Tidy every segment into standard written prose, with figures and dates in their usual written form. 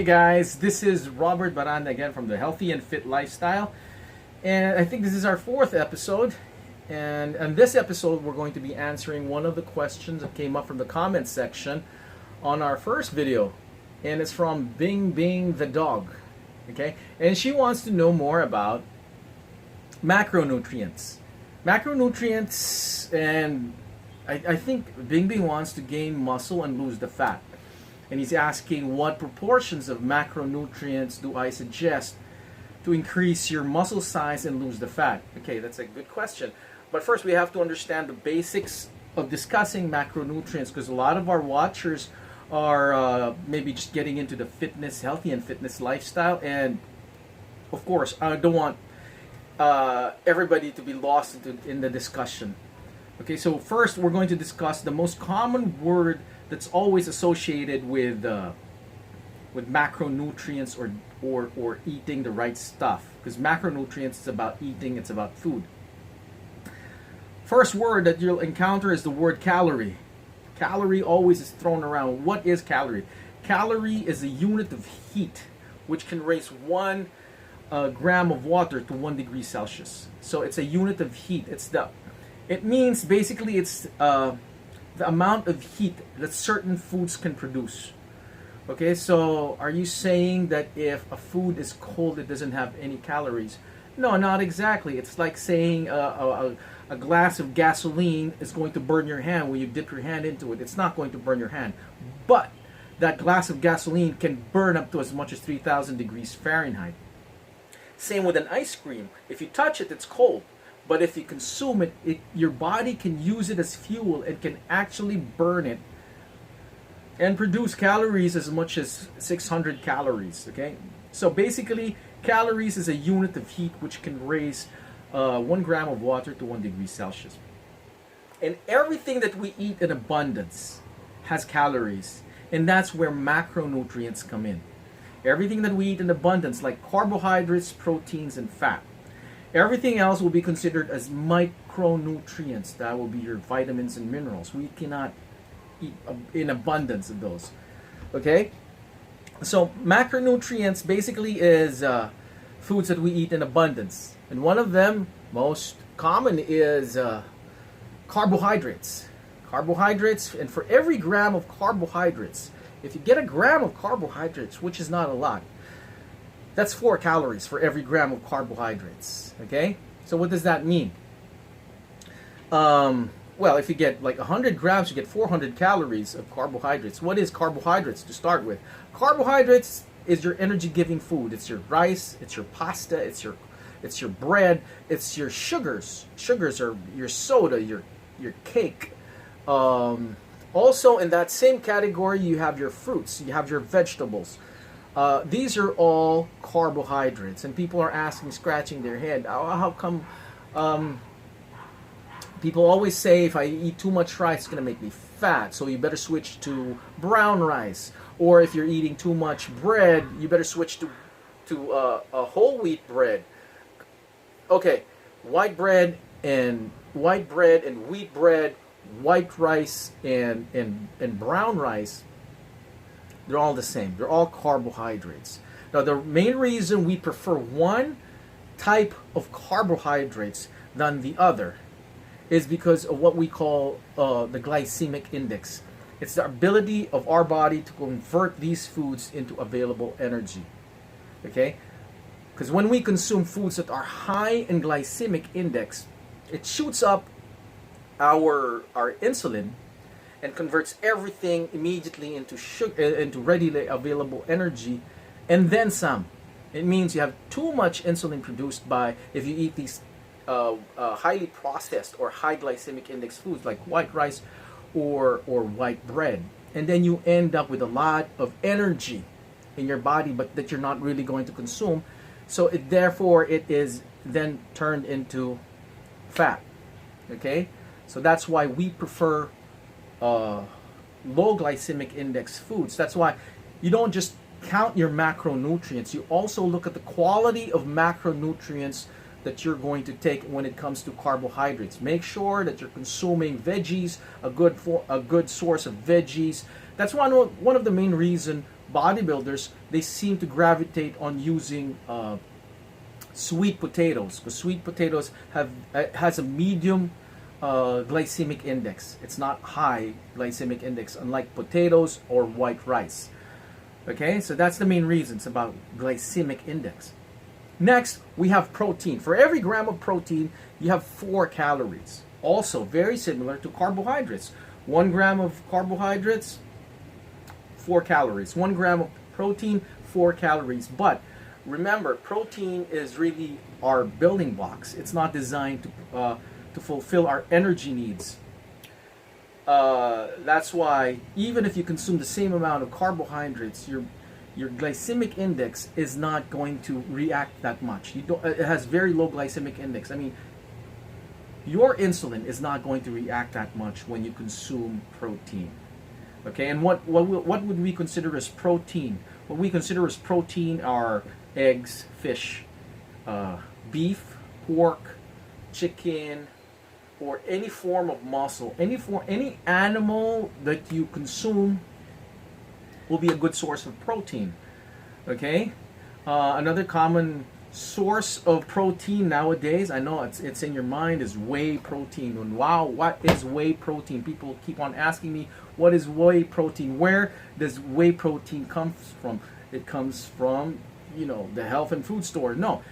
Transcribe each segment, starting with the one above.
guys, this is Robert Baran again from the Healthy and Fit Lifestyle, and I think this is our fourth episode. And in this episode, we're going to be answering one of the questions that came up from the comments section on our first video, and it's from Bing Bing the dog. Okay, and she wants to know more about macronutrients. Macronutrients, and I think Bing Bing wants to gain muscle and lose the fat. And he's asking, what proportions of macronutrients do I suggest to increase your muscle size and lose the fat? Okay, that's a good question. But first, we have to understand the basics of discussing macronutrients, because a lot of our watchers are maybe just getting into the fitness, healthy and fitness lifestyle. And of course, I don't want everybody to be lost in the discussion. Okay, so first we're going to discuss the most common word that's always associated with macronutrients or eating the right stuff, because macronutrients is about eating, it's about food. First word that you'll encounter is the word calorie. Calorie always is thrown around. What is calorie? Calorie is a unit of heat which can raise 1 gram of water to 1 degree Celsius. So it's a unit of heat. It means basically it's the amount of heat that certain foods can produce. Okay, so are you saying that if a food is cold, it doesn't have any calories? No, not exactly. It's like saying a glass of gasoline is going to burn your hand when you dip your hand into it. It's not going to burn your hand. But that glass of gasoline can burn up to as much as 3,000 degrees Fahrenheit. Same with an ice cream. If you touch it, it's cold. But if you consume it, your body can use it as fuel and can actually burn it and produce calories as much as 600 calories. Okay, so basically, calories is a unit of heat which can raise 1 gram of water to 1 degree Celsius. And everything that we eat in abundance has calories, and that's where macronutrients come in. Everything that we eat in abundance, like carbohydrates, proteins, and fat. Everything else will be considered as micronutrients. That will be your vitamins and minerals. We cannot eat in abundance of those. Okay? So macronutrients basically is foods that we eat in abundance. And one of them, most common, is carbohydrates. Carbohydrates, and for every gram of carbohydrates, if you get a gram of carbohydrates, which is not a lot, that's 4 calories for every gram of carbohydrates. Okay? So what does that mean? Well, if you get like 100 grams, you get 400 calories of carbohydrates. What is carbohydrates to start with? Carbohydrates is your energy-giving food. It's your rice, it's your pasta, it's your bread, it's your sugars. Sugars are your soda, your cake. Also, in that same category, you have your fruits, you have your vegetables. These are all carbohydrates, and people are asking, scratching their head, how come people always say if I eat too much rice, it's going to make me fat, so you better switch to brown rice. Or if you're eating too much bread, you better switch to a whole wheat bread. Okay, white bread and wheat bread, white rice and brown rice, they're all the same. They're all carbohydrates. Now, the main reason we prefer one type of carbohydrates than the other is because of what we call the glycemic index. It's the ability of our body to convert these foods into available energy. Okay? Because when we consume foods that are high in glycemic index, it shoots up our insulin and converts everything immediately into into readily available energy, and then some. It means you have too much insulin produced if you eat these highly processed or high glycemic index foods like white rice or white bread, and then you end up with a lot of energy in your body, but that you're not really going to consume. So therefore it is then turned into fat. Okay, so that's why we prefer low glycemic index foods. That's why you don't just count your macronutrients, you also look at the quality of macronutrients that you're going to take when it comes to carbohydrates. Make sure that you're consuming veggies, a good source of veggies, That's one of the main reason bodybuilders, they seem to gravitate on using sweet potatoes, because sweet potatoes has a medium glycemic index. It's not high glycemic index, unlike potatoes or white rice. Okay, so that's the main reasons about glycemic index. Next, we have protein. For every gram of protein, you have 4 calories. Also, very similar to carbohydrates. 1 gram of carbohydrates, 4 calories. 1 gram of protein, 4 calories. But remember, protein is really our building blocks. It's not designed to fulfill our energy needs. That's why even if you consume the same amount of carbohydrates, your glycemic index is not going to react that much. It has very low glycemic index. I mean, your insulin is not going to react that much when you consume protein. Okay, and what would we consider as protein? What we consider as protein are eggs, fish, beef, pork, chicken, or any form of muscle. Any animal that you consume will be a good source of protein. Okay, another common source of protein nowadays, I know it's in your mind, is whey protein. And wow, what is whey protein? People keep on asking me, what is whey protein? Where does whey protein come from? It comes from, the health and food store. No.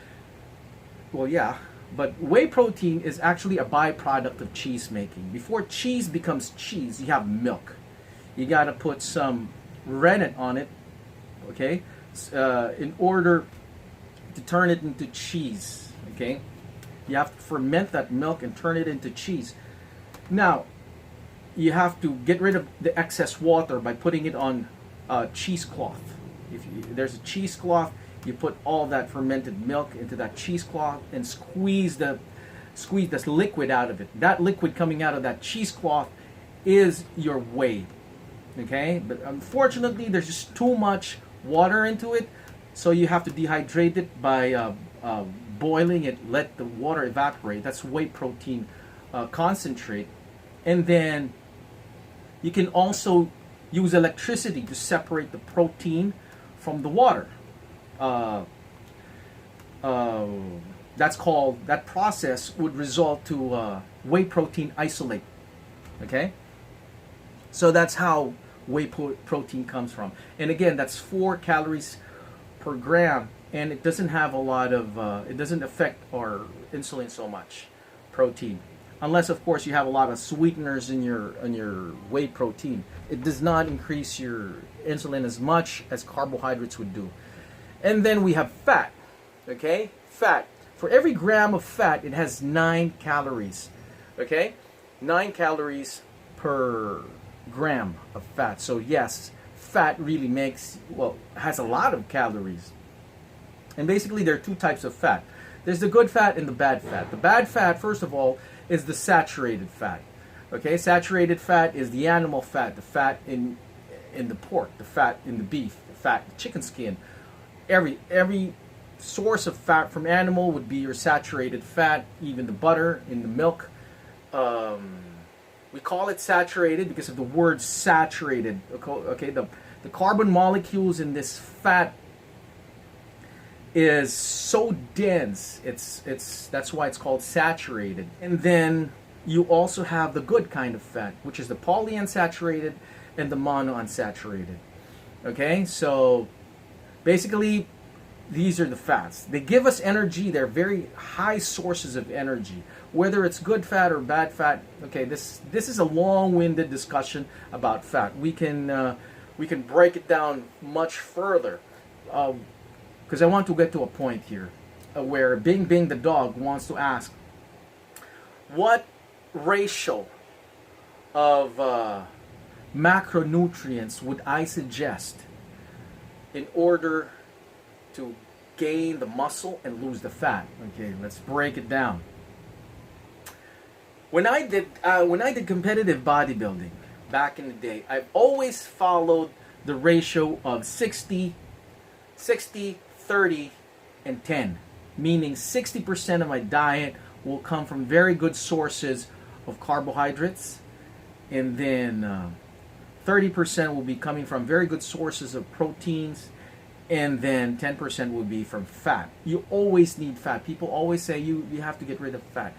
Well, yeah, but whey protein is actually a byproduct of cheese making. Before cheese becomes cheese, you have milk. You got to put some rennet on it, okay, in order to turn it into cheese. Okay, you have to ferment that milk and turn it into cheese. Now, you have to get rid of the excess water by putting it on cheesecloth. There's a cheesecloth, you put all that fermented milk into that cheesecloth and squeeze this liquid out of it. That liquid coming out of that cheesecloth is your whey. Okay, but unfortunately, there's just too much water into it. So you have to dehydrate it by boiling it, let the water evaporate. That's whey protein concentrate. And then you can also use electricity to separate the protein from the water. That process would result to whey protein isolate. Okay? So that's how whey protein comes from. And again, that's 4 calories per gram, and it doesn't have a lot of it doesn't affect our insulin so much, protein, unless of course you have a lot of sweeteners in your whey protein. It does not increase your insulin as much as carbohydrates would do. And then we have fat. Okay, fat. For every gram of fat, it has 9 calories. Okay, 9 calories per gram of fat. So yes, fat really has a lot of calories. And basically there are 2 types of fat. There's the good fat and the bad fat. The bad fat, first of all, is the saturated fat. Okay, saturated fat is the animal fat, the fat in the pork, the fat in the beef, the fat in the chicken skin. Every source of fat from animal would be your saturated fat, even the butter in the milk. We call it saturated because of the word saturated. Okay, the carbon molecules in this fat is so dense. That's why it's called saturated. And then you also have the good kind of fat, which is the polyunsaturated and the monounsaturated. Okay, so basically these are the fats. They give us energy. They're very high sources of energy. Whether it's good fat or bad fat, okay, this is a long-winded discussion about fat. We can break it down much further, because I want to get to a point here where Bing Bing the dog wants to ask, what ratio of macronutrients would I suggest in order to gain the muscle and lose the fat? Okay, let's break it down. When I did competitive bodybuilding back in the day, I've always followed the ratio of 60, 30, and 10. Meaning 60% of my diet will come from very good sources of carbohydrates, and then 30% will be coming from very good sources of proteins, and then 10% will be from fat. You always need fat. People always say you have to get rid of fat.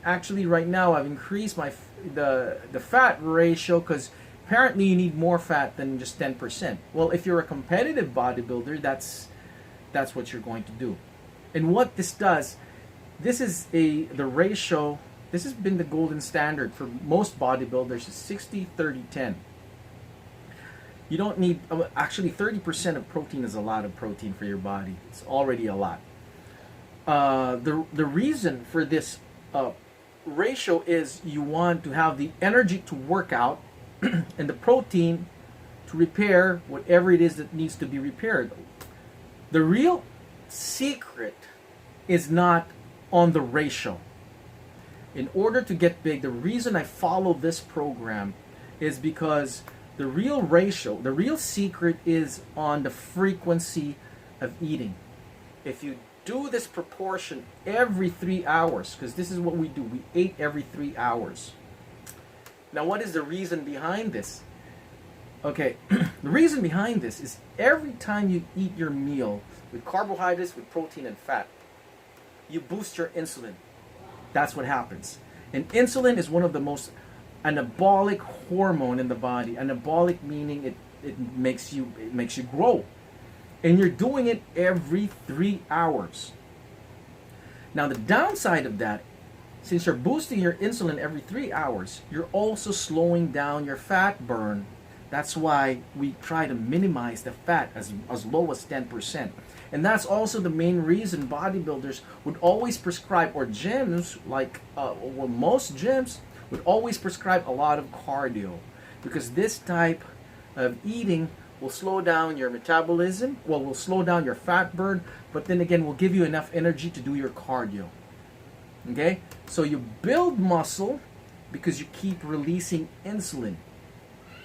Actually, right now I've increased the fat ratio because apparently you need more fat than just 10%. Well, if you're a competitive bodybuilder, that's what you're going to do. And what this does, this is the ratio. This has been the golden standard for most bodybuilders, is 60-30-10. You don't need, actually 30% of protein is a lot of protein for your body. It's already a lot. The reason for this ratio is you want to have the energy to work out and the protein to repair whatever it is that needs to be repaired. The real secret is not on the ratio. In order to get big, the reason I follow this program is because the real ratio, the real secret is on the frequency of eating. If you do this proportion every 3 hours, because this is what we do, we ate every 3 hours. Now, what is the reason behind this? Okay, the reason behind this is every time you eat your meal with carbohydrates, with protein and fat, you boost your insulin. That's what happens. And insulin is one of the most anabolic hormone in the body. Anabolic meaning it makes you grow. And you're doing it every 3 hours. Now, the downside of that, since you're boosting your insulin every 3 hours, you're also slowing down your fat burn. That's why we try to minimize the fat as low as 10%. And that's also the main reason bodybuilders would always prescribe, or gyms, like most gyms, would always prescribe a lot of cardio. Because this type of eating will slow down your metabolism, will slow down your fat burn, but then again will give you enough energy to do your cardio. Okay? So you build muscle because you keep releasing insulin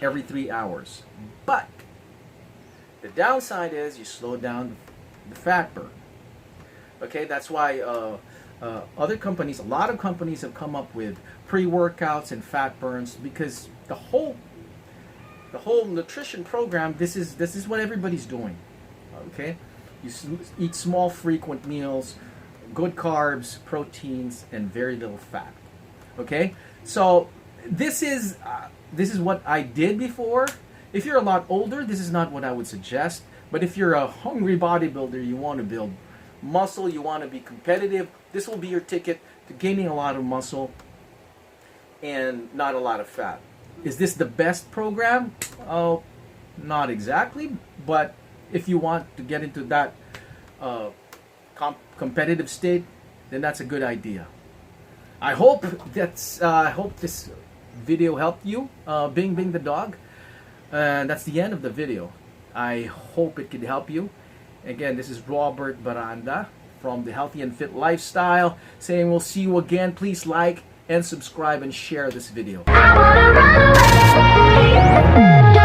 every 3 hours. But the downside is you slow down the fat burn. Okay? That's why other companies, a lot of companies have come up with pre-workouts and fat burns, because the whole nutrition program, this is what everybody's doing. Okay? You eat small, frequent meals, good carbs, proteins, and very little fat. Okay? So this is what I did before. If you're a lot older, this is not what I would suggest. But if you're a hungry bodybuilder, you want to build muscle, you want to be competitive, this will be your ticket to gaining a lot of muscle and not a lot of fat. Is this the best program? Oh, not exactly. But if you want to get into that competitive state, then that's a good idea. I hope this video helped you. Bing Bing the dog. That's the end of the video. I hope it could help you. Again, this is Robert Baranda from the Healthy and Fit Lifestyle, saying we'll see you again. Please like and subscribe and share this video. I wanna run away.